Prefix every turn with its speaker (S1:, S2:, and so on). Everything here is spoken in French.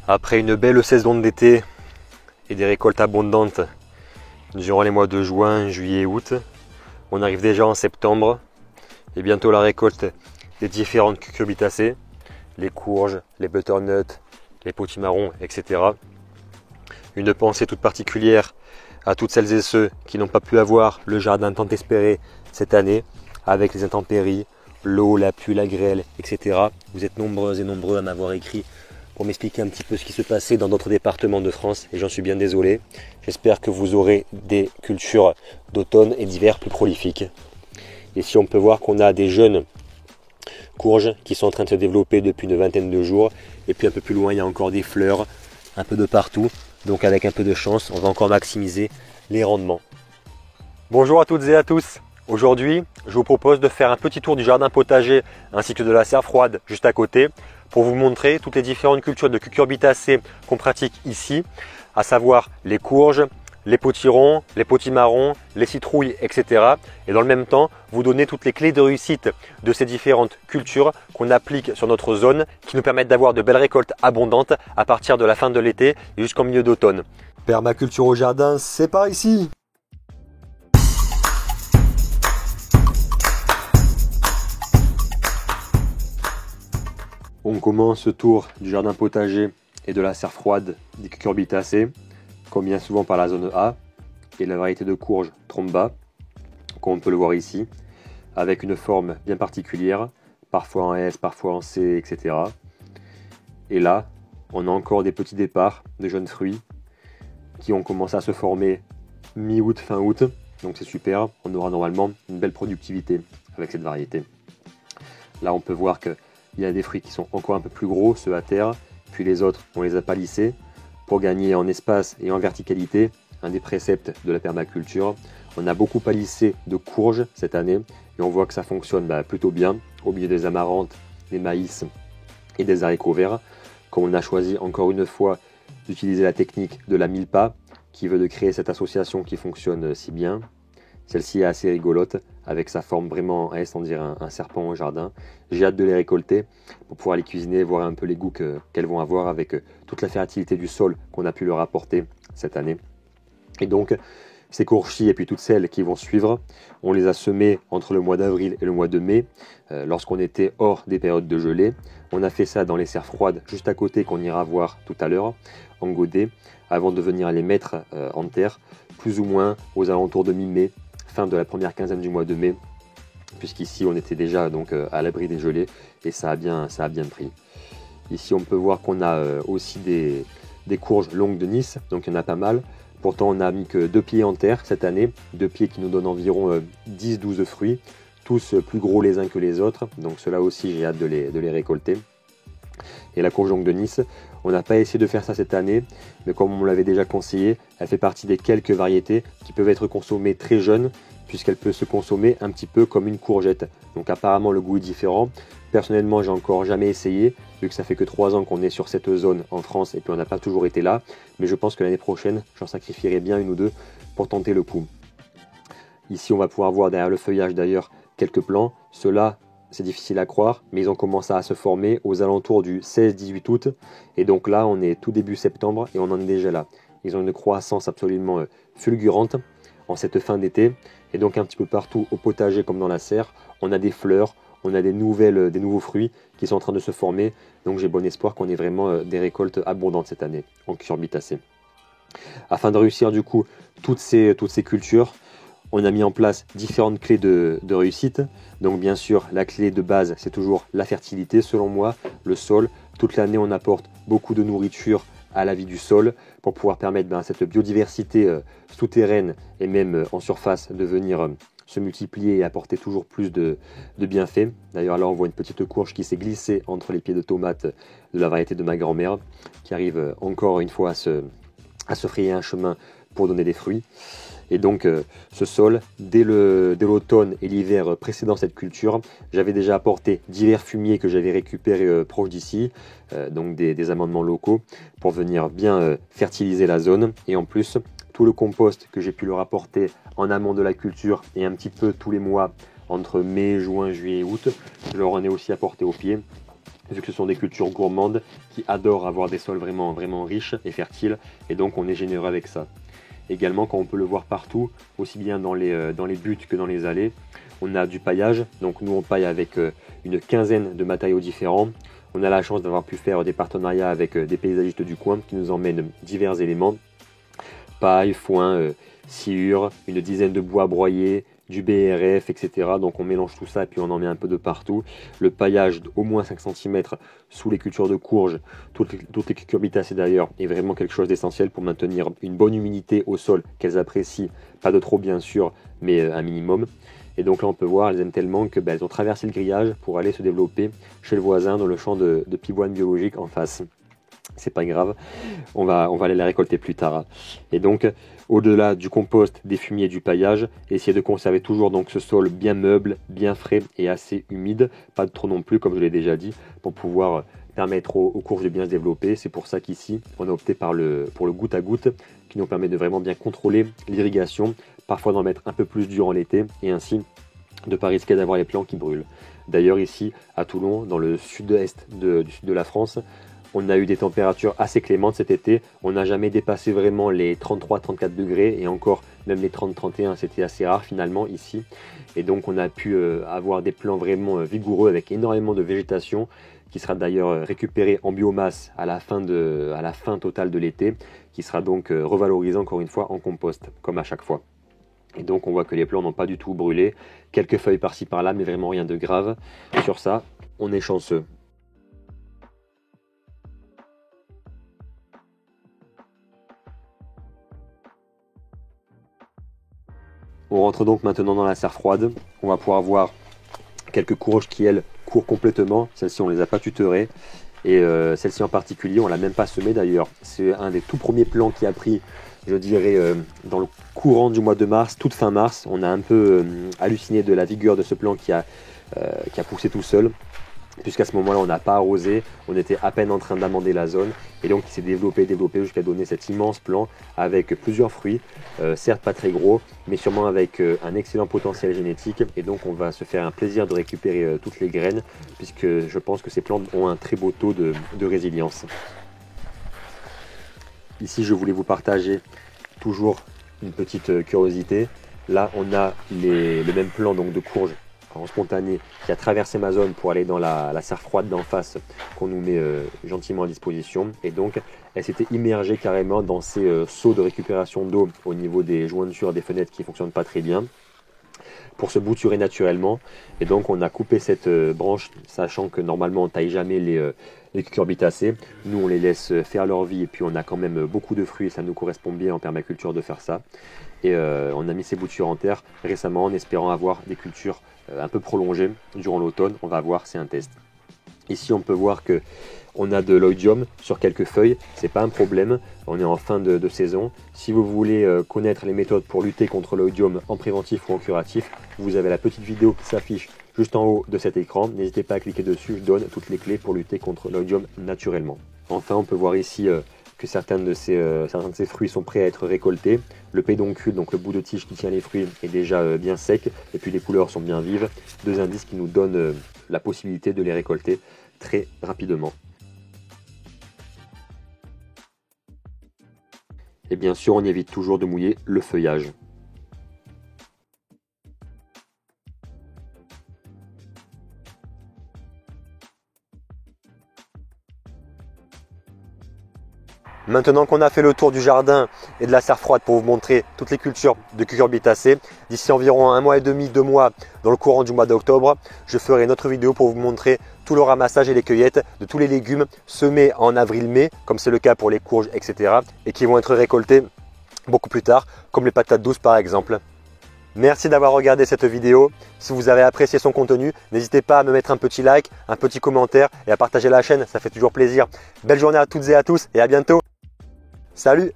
S1: Après une belle saison d'été et des récoltes abondantes durant les mois de juin, juillet et août, on arrive déjà en septembre et bientôt la récolte des différentes cucurbitacées, les courges, les butternuts, les potimarrons, etc. Une pensée toute particulière à toutes celles et ceux qui n'ont pas pu avoir le jardin tant espéré cette année avec les intempéries, l'eau, la pluie, la grêle, etc. Vous êtes nombreuses et nombreux à m'avoir écrit pour m'expliquer un petit peu ce qui se passait dans d'autres départements de France et j'en suis bien désolé. J'espère que vous aurez des cultures d'automne et d'hiver plus prolifiques. Ici on peut voir qu'on a des jeunes courges qui sont en train de se développer depuis une vingtaine de jours et puis un peu plus loin il y a encore des fleurs un peu de partout, donc avec un peu de chance on va encore maximiser les rendements. Bonjour à toutes et à tous. Aujourd'hui, je vous propose de faire un petit tour du jardin potager ainsi que de la serre froide juste à côté pour vous montrer toutes les différentes cultures de cucurbitacées qu'on pratique ici, à savoir les courges, les potirons, les potimarrons, les citrouilles, etc. Et dans le même temps, vous donner toutes les clés de réussite de ces différentes cultures qu'on applique sur notre zone qui nous permettent d'avoir de belles récoltes abondantes à partir de la fin de l'été et jusqu'en milieu d'automne. Permaculture au jardin, c'est par ici! On commence ce tour du jardin potager et de la serre froide des cucurbitacées, comme bien souvent par la zone A, et la variété de courge Tromba, comme on peut le voir ici, avec une forme bien particulière, parfois en S, parfois en C, etc. Et là, on a encore des petits départs de jeunes fruits qui ont commencé à se former mi-août, fin août, donc c'est super, on aura normalement une belle productivité avec cette variété. Là on peut voir que il y a des fruits qui sont encore un peu plus gros, ceux à terre, puis les autres, on les a palissés pour gagner en espace et en verticalité, un des préceptes de la permaculture. On a beaucoup palissé de courges cette année et on voit que ça fonctionne plutôt bien au milieu des amarantes, des maïs et des haricots verts. Comme on a choisi encore une fois d'utiliser la technique de la mille-pas qui veut de créer cette association qui fonctionne si bien. Celle-ci est assez rigolote, avec sa forme vraiment en S, on dirait un serpent au jardin. J'ai hâte de les récolter pour pouvoir les cuisiner, voir un peu les goûts qu'elles vont avoir avec toute la fertilité du sol qu'on a pu leur apporter cette année. Et donc, ces courges-ci et puis toutes celles qui vont suivre, on les a semées entre le mois d'avril et le mois de mai, lorsqu'on était hors des périodes de gelée. On a fait ça dans les serres froides juste à côté qu'on ira voir tout à l'heure, en godet, avant de venir les mettre en terre, plus ou moins aux alentours de mi-mai, fin de la première quinzaine du mois de mai, puisqu'ici on était déjà donc à l'abri des gelées et ça a bien pris. Ici on peut voir qu'on a aussi des courges longues de Nice, donc il y en a pas mal. Pourtant on n'a mis que 2 pieds en terre cette année, 2 pieds qui nous donnent environ 10-12 fruits, tous plus gros les uns que les autres, donc ceux-là aussi j'ai hâte de les récolter. Et la courge longue de Nice, on n'a pas essayé de faire ça cette année, mais comme on l'avait déjà conseillé, elle fait partie des quelques variétés qui peuvent être consommées très jeunes, puisqu'elle peut se consommer un petit peu comme une courgette. Donc apparemment le goût est différent. Personnellement, j'ai encore jamais essayé, vu que ça fait que 3 ans qu'on est sur cette zone en France et puis on n'a pas toujours été là. Mais je pense que l'année prochaine, j'en sacrifierai bien une ou deux pour tenter le coup. Ici, on va pouvoir voir derrière le feuillage d'ailleurs quelques plants. Ceux-là, c'est difficile à croire, mais ils ont commencé à se former aux alentours du 16-18 août. Et donc là, on est tout début septembre et on en est déjà là. Ils ont une croissance absolument fulgurante en cette fin d'été. Et donc un petit peu partout au potager comme dans la serre, on a des fleurs, on a des nouveaux fruits qui sont en train de se former. Donc j'ai bon espoir qu'on ait vraiment des récoltes abondantes cette année en cucurbitacées. Afin de réussir du coup toutes ces cultures, on a mis en place différentes clés de réussite. Donc bien sûr, la clé de base, c'est toujours la fertilité selon moi, le sol. Toute l'année, on apporte beaucoup de nourriture à la vie du sol pour pouvoir permettre à cette biodiversité souterraine et même en surface de venir se multiplier et apporter toujours plus de bienfaits. D'ailleurs là, on voit une petite courge qui s'est glissée entre les pieds de tomates de la variété de ma grand-mère qui arrive encore une fois à se frayer un chemin pour donner des fruits. Et donc ce sol, dès l'automne et l'hiver précédant cette culture, j'avais déjà apporté divers fumiers que j'avais récupérés proches d'ici, donc des amendements locaux, pour venir bien fertiliser la zone. Et en plus, tout le compost que j'ai pu leur apporter en amont de la culture et un petit peu tous les mois entre mai, juin, juillet et août, je leur en ai aussi apporté au pied. vu que ce sont des cultures gourmandes qui adorent avoir des sols vraiment riches et fertiles, et donc on est généreux avec ça. Également, quand on peut le voir partout, aussi bien dans les buts que dans les allées, on a du paillage. Donc nous on paille avec une quinzaine de matériaux différents. On a la chance d'avoir pu faire des partenariats avec des paysagistes du coin qui nous emmènent divers éléments. Paille, foin, sciure, une dizaine de bois broyés, du BRF, etc. Donc on mélange tout ça et puis on en met un peu de partout. Le paillage au moins 5 cm sous les cultures de courge, toutes les cucurbitacées d'ailleurs, est vraiment quelque chose d'essentiel pour maintenir une bonne humidité au sol qu'elles apprécient, pas de trop bien sûr, mais un minimum. Et donc là on peut voir, elles aiment tellement que elles ont traversé le grillage pour aller se développer chez le voisin dans le champ de pivoine biologique en face. C'est pas grave, on va aller la récolter plus tard. Et donc, au-delà du compost, des fumiers, du paillage, essayer de conserver toujours donc ce sol bien meuble, bien frais et assez humide, pas de trop non plus comme je l'ai déjà dit, pour pouvoir permettre aux courges de bien se développer. C'est pour ça qu'ici, on a opté pour le goutte à goutte, qui nous permet de vraiment bien contrôler l'irrigation, parfois d'en mettre un peu plus durant l'été, et ainsi de ne pas risquer d'avoir les plants qui brûlent. D'ailleurs ici, à Toulon, dans le sud-est du sud de la France, on a eu des températures assez clémentes cet été. On n'a jamais dépassé vraiment les 33-34 degrés et encore même les 30-31, c'était assez rare finalement ici. Et donc on a pu avoir des plants vraiment vigoureux avec énormément de végétation qui sera d'ailleurs récupérée en biomasse à la fin totale de l'été, qui sera donc revalorisée encore une fois en compost, comme à chaque fois. Et donc on voit que les plants n'ont pas du tout brûlé. Quelques feuilles par-ci par-là, mais vraiment rien de grave. Sur ça, on est chanceux. On rentre donc maintenant dans la serre froide. On va pouvoir voir quelques courges qui, elles, courent complètement. Celles-ci, on ne les a pas tutorées. Et celle-ci en particulier, on ne l'a même pas semée d'ailleurs. C'est un des tout premiers plants qui a pris, je dirais, dans le courant du mois de mars, toute fin mars. On a un peu halluciné de la vigueur de ce plant qui a poussé tout seul. Puisqu'à ce moment-là, on n'a pas arrosé, on était à peine en train d'amender la zone. Et donc, il s'est développé jusqu'à donner cet immense plant avec plusieurs fruits. Certes, pas très gros, mais sûrement avec un excellent potentiel génétique. Et donc, on va se faire un plaisir de récupérer toutes les graines, puisque je pense que ces plantes ont un très beau taux de résilience. Ici, je voulais vous partager toujours une petite curiosité. Là, on a le même plant donc, de courge en spontané qui a traversé ma zone pour aller dans la serre froide d'en face qu'on nous met gentiment à disposition. Et donc, elle s'était immergée carrément dans ces seaux de récupération d'eau au niveau des jointures des fenêtres qui ne fonctionnent pas très bien pour se bouturer naturellement. Et donc, on a coupé cette branche, sachant que normalement, on ne taille jamais les cucurbitacées. Nous, on les laisse faire leur vie et puis on a quand même beaucoup de fruits et ça nous correspond bien en permaculture de faire ça. Et on a mis ces boutures en terre récemment en espérant avoir des cultures un peu prolongées durant l'automne. On va voir, c'est un test. Ici, on peut voir que on a de l'oïdium sur quelques feuilles, c'est pas un problème, on est en fin de saison. Si vous voulez connaître les méthodes pour lutter contre l'oïdium en préventif ou en curatif, vous avez la petite vidéo qui s'affiche juste en haut de cet écran. N'hésitez pas à cliquer dessus, je donne toutes les clés pour lutter contre l'oïdium naturellement. Enfin, on peut voir ici que certains de ces fruits sont prêts à être récoltés. Le pédoncule, donc le bout de tige qui tient les fruits, est déjà bien sec et puis les couleurs sont bien vives. Deux indices qui nous donnent la possibilité de les récolter très rapidement. Et bien sûr, on évite toujours de mouiller le feuillage. Maintenant qu'on a fait le tour du jardin et de la serre froide pour vous montrer toutes les cultures de cucurbitacées, d'ici environ 1 mois et demi, 2 mois, dans le courant du mois d'octobre, je ferai une autre vidéo pour vous montrer tout le ramassage et les cueillettes de tous les légumes semés en avril-mai, comme c'est le cas pour les courges, etc. et qui vont être récoltés beaucoup plus tard, comme les patates douces par exemple. Merci d'avoir regardé cette vidéo. Si vous avez apprécié son contenu, n'hésitez pas à me mettre un petit like, un petit commentaire et à partager la chaîne, ça fait toujours plaisir. Belle journée à toutes et à tous et à bientôt. Salut!